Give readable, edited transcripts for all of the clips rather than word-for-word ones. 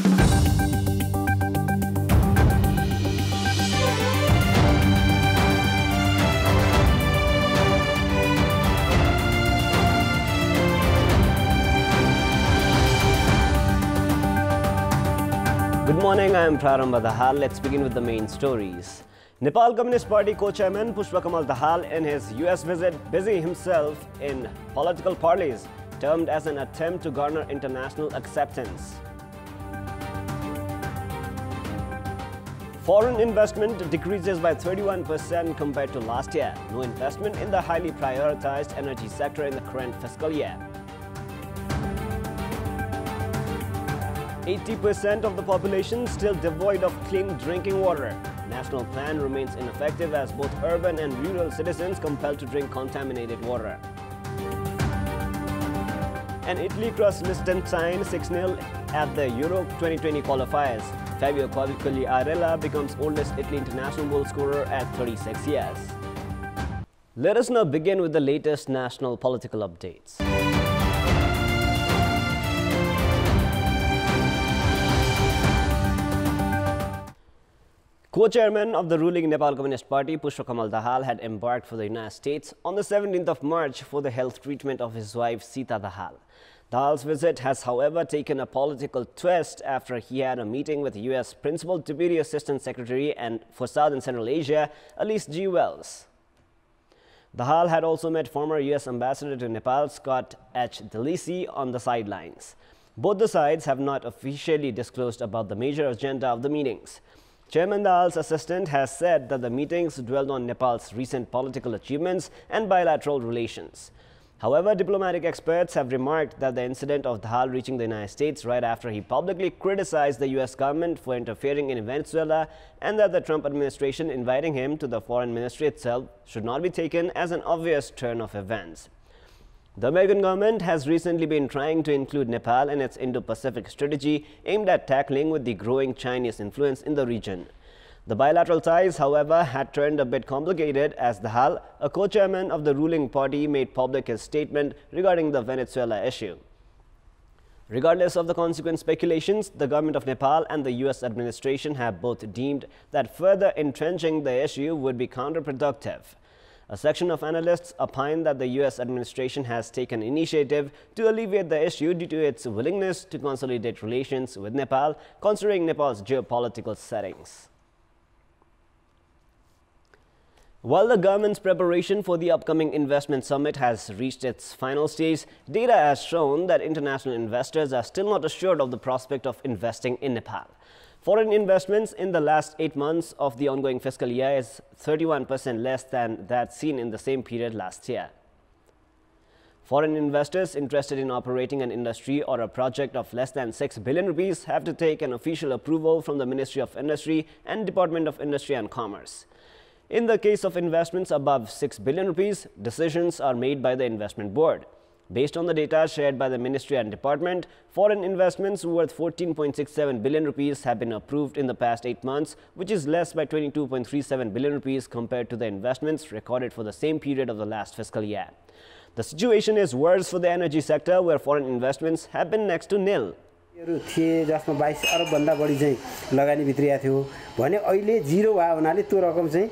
Good morning, I am Parma. Let's begin with the main stories. Nepal Communist Party co-chairman Pushpakamal Dahal in his US visit busy himself in political parleys, termed as an attempt to garner international acceptance. Foreign investment decreases by 31% compared to last year. No investment in the highly prioritized energy sector in the current fiscal year. 80% of the population still devoid of clean drinking water. National plan remains ineffective as both urban and rural citizens compelled to drink contaminated water. And Italy crossed Liechtenstein 6-0 at the Euro 2020 qualifiers. Fabio Quagliarella becomes oldest Italy international goal scorer at 36 years. Let us now begin with the latest national political updates. Co-chairman of the ruling Nepal Communist Party, Pushpakamal Dahal, had embarked for the United States on the 17th of March for the health treatment of his wife, Sita Dahal. Dahal's visit has, however, taken a political twist after he had a meeting with U.S. Principal Deputy Assistant Secretary for South and Central Asia, Alice G. Wells. Dahal had also met former U.S. Ambassador to Nepal, Scott H. DeLisi, on the sidelines. Both the sides have not officially disclosed about the major agenda of the meetings. Chairman Dahal's assistant has said that the meetings dwelled on Nepal's recent political achievements and bilateral relations. However, diplomatic experts have remarked that the incident of Dahal reaching the United States right after he publicly criticized the U.S. government for interfering in Venezuela and that the Trump administration inviting him to the foreign ministry itself should not be taken as an obvious turn of events. The American government has recently been trying to include Nepal in its Indo-Pacific strategy aimed at tackling with the growing Chinese influence in the region. The bilateral ties, however, had turned a bit complicated as Dahal, a co-chairman of the ruling party, made public his statement regarding the Venezuela issue. Regardless of the consequent speculations, the government of Nepal and the U.S. administration have both deemed that further entrenching the issue would be counterproductive. A section of analysts opine that the U.S. administration has taken initiative to alleviate the issue due to its willingness to consolidate relations with Nepal, considering Nepal's geopolitical settings. While the government's preparation for the upcoming investment summit has reached its final stage, data has shown that international investors are still not assured of the prospect of investing in Nepal. Foreign investments in the last 8 months of the ongoing fiscal year is 31% less than that seen in the same period last year. Foreign investors interested in operating an industry or a project of less than 6 billion rupees have to take an official approval from the Ministry of Industry and Department of Industry and Commerce. In the case of investments above 6 billion rupees, decisions are made by the investment board. Based on the data shared by the Ministry and Department, foreign investments worth 14.67 billion rupees have been approved in the past 8 months, which is less by 22.37 billion rupees compared to the investments recorded for the same period of the last fiscal year. The situation is worse for the energy sector, where foreign investments have been next to nil. जसमा 22 अरब भन्दा बढी चाहिँ लगानी भित्रिया थियो भने अहिले zero भयो हुनाले त्यो रकम चाहिँ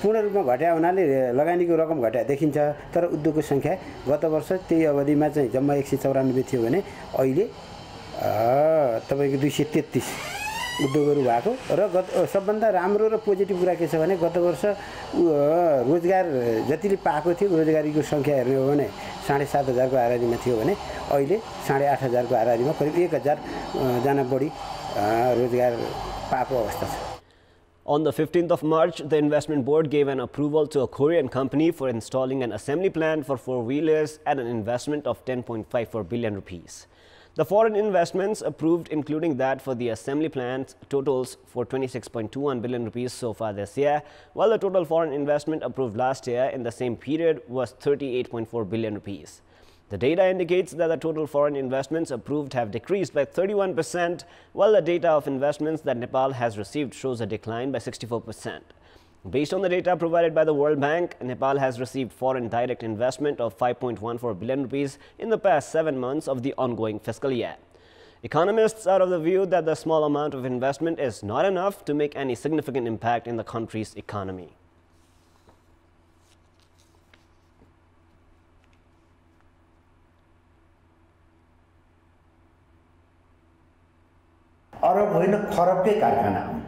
पूर्ण रूपमा घट्या हुनाले लगानीको रकम घट्या देखिन्छ तर उद्योगको संख्या गत वर्ष त्यही अवधिमा चाहिँ जम्मा 194 थियो भने अहिले तपाईको 233 उद्योगहरु भएको र सबभन्दा राम्रो र पोजिटिभ कुरा के छ भने गत वर्ष रोजगार जतिले पाएको थियो रोजगारीको संख्या हेर्ने हो भने 7,500 को हाराहारीमा थियो भने अहिले 8,500 को हाराहारीमा करिब 1,000 जना बढी रोजगार पाएको अवस्था छ. On the 15th of March, the investment board gave an approval to a Korean company for installing an assembly plant for 4-wheelers at an investment of 10.54 billion rupees. The foreign investments approved, including that for the assembly plant, totals for 26.21 billion rupees so far this year, while the total foreign investment approved last year in the same period was 38.4 billion rupees. The data indicates that the total foreign investments approved have decreased by 31%, while the data of investments that Nepal has received shows a decline by 64%. Based on the data provided by the World Bank, Nepal has received foreign direct investment of 5.14 billion rupees in the past 7 months of the ongoing fiscal year. Economists are of the view that the small amount of investment is not enough to make any significant impact in the country's economy. अरब होइन खरबकै कारखाना हुन्,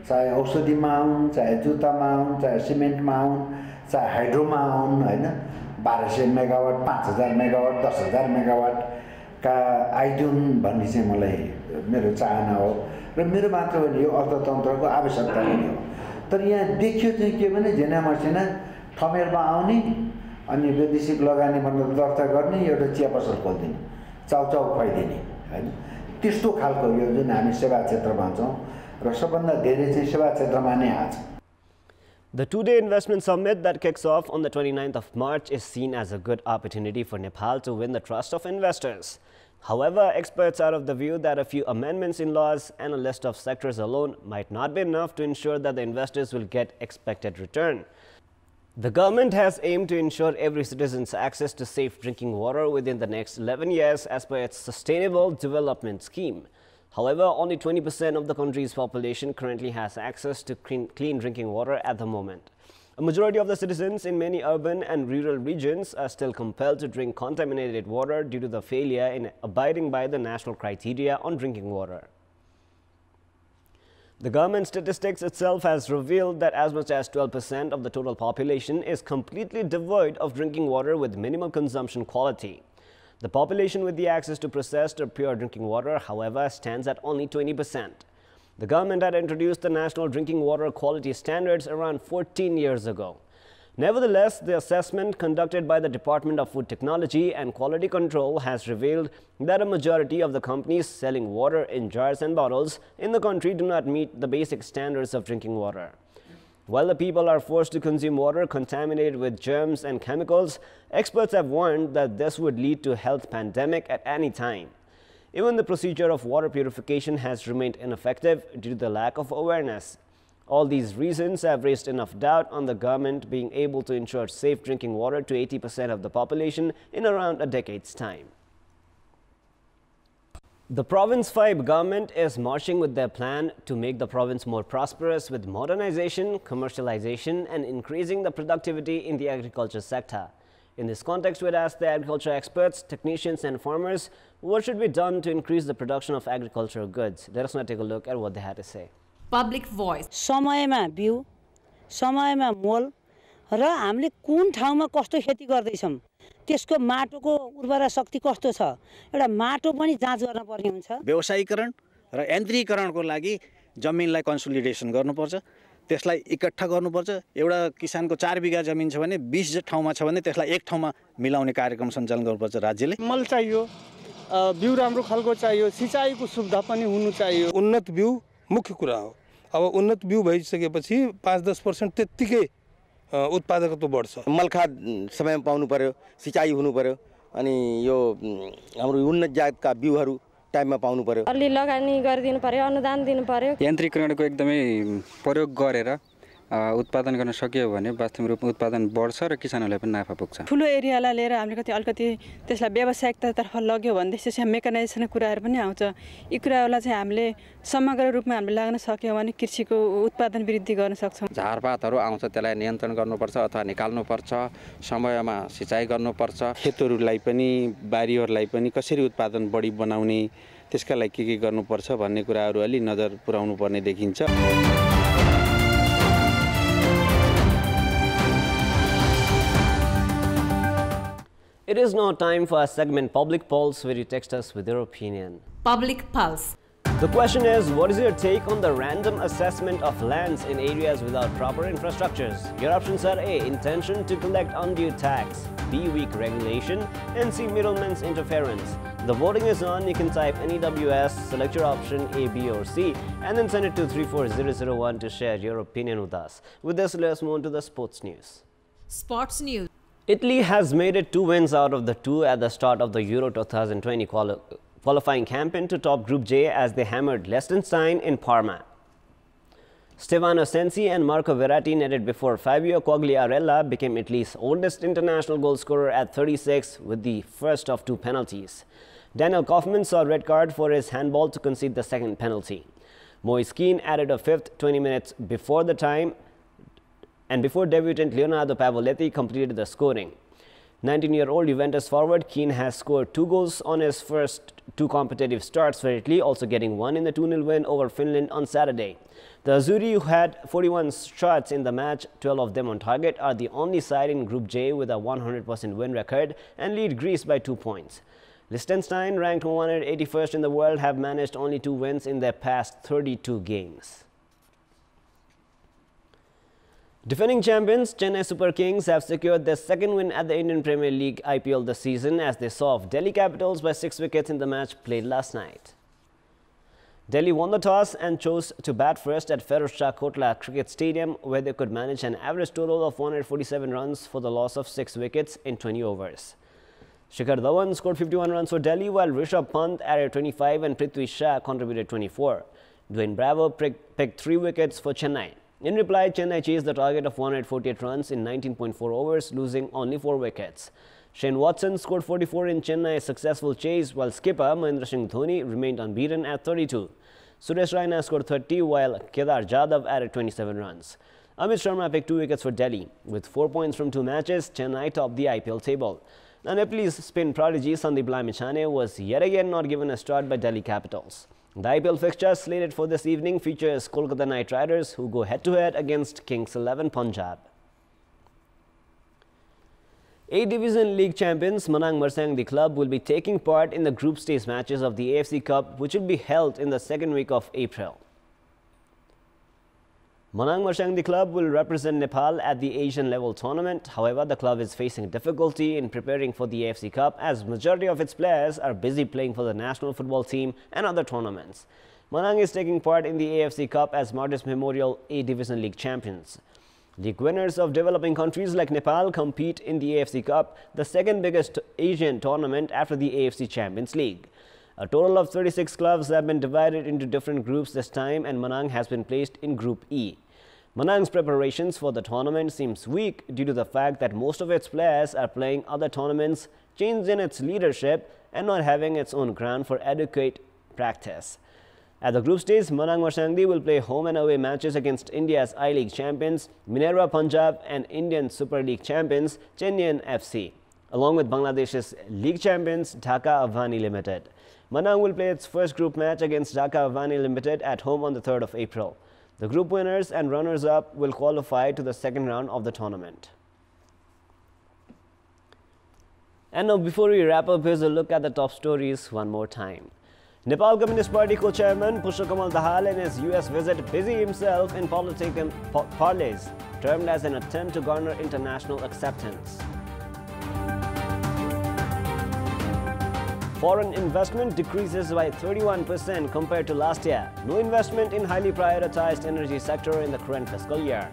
चाहे औषधिमा आउन्, चाहे जुत्तामा आउन्, चाहे सिमेन्टमा आउन्, चाहे हाइड्रोमा आउन्, होइन 1200 megawatt, 5000 megawatt, 10,000 मेगावाटका आइडुन् भन्ने चाहिँ मलाई मेरो चाहना हो र मेरो मात्र होइन, यो अर्थतन्त्रको आवश्यकता पनि हो। तर यहाँ देखियो चाहिँ के भने झेना मसिना ठमेरमा आउने अनि वैदेशिक लगानी भनेर दर्ता गर्ने, एउटा चिया पसल खोलिदिने, चाउचाउ खुवाइदिने, होइन त्यस्तो खालको यो जुन हामी सेवा क्षेत्रमा छौँ र सबभन्दा धेरै चाहिँ सेवा क्षेत्रमा नै आछ। The two-day investment summit that kicks off on the 29th of March is seen as a good opportunity for Nepal to win the trust of investors. However, experts are of the view that a few amendments in laws and a list of sectors alone might not be enough to ensure that the investors will get expected return. The government has aimed to ensure every citizen's access to safe drinking water within the next 11 years as per its Sustainable Development Scheme. However, only 20% of the country's population currently has access to clean drinking water at the moment. A majority of the citizens in many urban and rural regions are still compelled to drink contaminated water due to the failure in abiding by the national criteria on drinking water. The government statistics itself has revealed that as much as 12% of the total population is completely devoid of drinking water with minimal consumption quality. The population with the access to processed or pure drinking water, however, stands at only 20%. The government had introduced the National Drinking Water Quality Standards around 14 years ago. Nevertheless, the assessment conducted by the Department of Food Technology and Quality Control has revealed that a majority of the companies selling water in jars and bottles in the country do not meet the basic standards of drinking water. While the people are forced to consume water contaminated with germs and chemicals, experts have warned that this would lead to a health pandemic at any time. Even the procedure of water purification has remained ineffective due to the lack of awareness. All these reasons have raised enough doubt on the government being able to ensure safe drinking water to 80% of the population in around a decade's time. The Province 5 government is marching with their plan to make the province more prosperous with modernization, commercialization and increasing the productivity in the agriculture sector. In this context, we asked the agriculture experts, technicians and farmers what should be done to increase the production of agricultural goods. Let us now take a look at what they had to say. Public voice. समयमा बिउ, समयमा मोल र हामीले कुन ठाउँमा कस्तो खेती गर्दैछौं त्यसको माटोको उर्वरा शक्ति कस्तो छ एउटा माटो पनि जाँच गर्न पर्ने हुन्छ। व्यवसायीकरण र यन्त्रीकरणको लागि जमिनलाई कन्सोलिडेसन गर्नुपर्छ, त्यसलाई इकट्ठा गर्नुपर्छ। एउटा किसानको 4 बिघा जमिन छ भने 20 ठाउँमा छ भने त्यसलाई एक ठाउँमा मिलाउने कार्यक्रम सञ्चालन गर्नुपर्छ राज्यले। मल चाहियो, बिउ राम्रो खालको चाहियो, सिँचाइको सुविधा पनि हुनु चाहियो। उन्नत बिउ मुख्य कुरा हो। अब उन्नत बिउ भइसकेपछि 5-10% त्यतिकै उत्पादकत्व बढ्छ। मलखाद समयमा पाउनु पर्यो, सिँचाइ हुनु पर्यो अनि यो हाम्रो उन्नत जातका बिउहरू टाइममा पाउनु पर्यो। अलि लगानी गरिदिनु पर्यो, अनुदान दिनु पर्यो। यन्त्रीकरणको एकदमै प्रयोग गरेर उत्पादन गर्न सकियो भने वास्तविक रूपमा उत्पादन बढ्छ र किसानहरूलाई पनि नाफा पुग्छ। ठुलो एरियालाई लिएर हामीले अलिकति त्यसलाई व्यावसायिकतातर्फ लग्यो भने त्यसपछि मेकानाइजेसन कुराहरू पनि आउँछ। यी कुराहरूलाई चाहिँ हामीले समग्र रूपमा हामीले लाग्न सक्यौँ भने कृषिको उत्पादन वृद्धि गर्न सक्छौँ। झारपातहरू आउँछ त्यसलाई नियन्त्रण गर्नुपर्छ अथवा निकाल्नुपर्छ, समयमा सिँचाइ गर्नुपर्छ। खेतहरूलाई पनि बारीहरूलाई पनि कसरी उत्पादन बढी बनाउने त्यसका लागि के गर्नुपर्छ भन्ने कुराहरू अलि नजर पुर्याउनु पर्ने देखिन्छ। It is now time for our segment Public Pulse, where you text us with your opinion. Public Pulse. The question is, what is your take on the random assessment of lands in areas without proper infrastructures? Your options are A, intention to collect undue tax, B, weak regulation, and C, middlemen's interference. The voting is on. You can type NEWS, select your option A, B or C, and then send it to 34001 to share your opinion with us. With this, let us move on to the sports news. Sports news. Italy has made it 2 wins out of the 2 at the start of the Euro 2020 qualifying campaign to top Group J as they hammered Liechtenstein in Parma. Stefano Sensi and Marco Verratti netted before Fabio Quagliarella became Italy's oldest international goal scorer at 36 with the first of 2 penalties. Daniel Kaufman saw a red card for his handball to concede the second penalty. Moise Keane added a fifth 20 minutes before the time, and before debutant Leonardo Pavoletti completed the scoring. 19-year-old Juventus forward Keane has scored 2 goals on his first 2 competitive starts for Italy, also getting one in the 2-0 win over Finland on Saturday. The Azzurri, who had 41 shots in the match, 12 of them on target, are the only side in Group J with a 100% win record and lead Greece by 2 points. Liechtenstein, ranked 181st in the world, have managed only 2 wins in their past 32 games. Defending champions Chennai Super Kings have secured their second win at the Indian Premier League IPL this season as they saw off Delhi Capitals by 6 wickets in the match played last night. Delhi won the toss and chose to bat first at Feroz Shah Kotla Cricket Stadium, where they could manage an average total of 147 runs for the loss of 6 wickets in 20 overs. Shikhar Dhawan scored 51 runs for Delhi, while Rishabh Pant added 25 and Prithvi Shah contributed 24. Dwayne Bravo picked 3 wickets for Chennai. In reply, Chennai chased the target of 148 runs in 19.4 overs, losing only 4 wickets. Shane Watson scored 44 in Chennai's successful chase, while skipper Mahendra Singh Dhoni remained unbeaten at 32. Suresh Raina scored 30, while Kedar Jadhav added 27 runs. Amit Sharma picked 2 wickets for Delhi. With 4 points from 2 matches, Chennai topped the IPL table. Now, Nepalese spin prodigy Sandeep Lamichhane was yet again not given a start by Delhi Capitals. The IPL fixture slated for this evening features Kolkata Knight Riders, who go head-to-head against Kings 11 Punjab. A-Division League champions Manang Marsangdi Club will be taking part in the group stage matches of the AFC Cup, which will be held in the second week of April. Manang Marsangdi Club will represent Nepal at the Asian level tournament. However, the club is facing difficulty in preparing for the AFC Cup as majority of its players are busy playing for the national football team and other tournaments. Manang is taking part in the AFC Cup as Martyrs Memorial A-Division League champions. League winners of developing countries like Nepal compete in the AFC Cup, the second biggest Asian tournament after the AFC Champions League. A total of 36 clubs have been divided into different groups this time, and Manang has been placed in Group E. Manang's preparations for the tournament seems weak due to the fact that most of its players are playing other tournaments, changed in its leadership, and not having its own ground for adequate practice. At the group stage, Manang Marsangdi will play home and away matches against India's I-League champions, Minerva Punjab, and Indian Super League champions, Chennai FC, along with Bangladesh's league champions, Dhaka Avani Limited. Manang will play its first group match against Dhaka Avani Limited at home on the 3rd of April. The group winners and runners-up will qualify to the second round of the tournament. And now, before we wrap up, here's a look at the top stories one more time. Nepal Communist Party co-chairman Pushpa Dahal in his US visit busy himself in political parleys, termed as an attempt to garner international acceptance. Foreign investment decreases by 31% compared to last year. No investment in highly prioritized energy sector in the current fiscal year.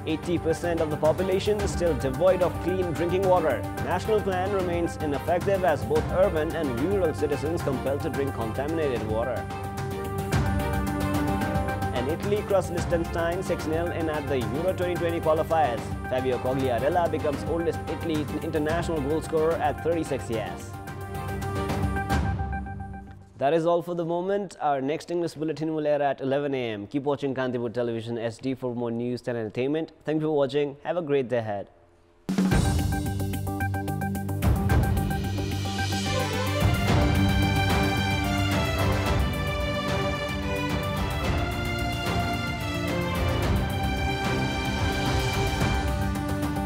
80% of the population is still devoid of clean drinking water. National plan remains ineffective as both urban and rural citizens compelled to drink contaminated water. And Italy crossed Liechtenstein 6-0 in at the Euro 2020 qualifiers. Fabio Quagliarella becomes oldest Italy international goal scorer at 36 years. That is all for the moment. Our next English bulletin will air at 11 a.m. Keep watching Kantipur Television SD for more news and entertainment. Thank you for watching. Have a great day ahead.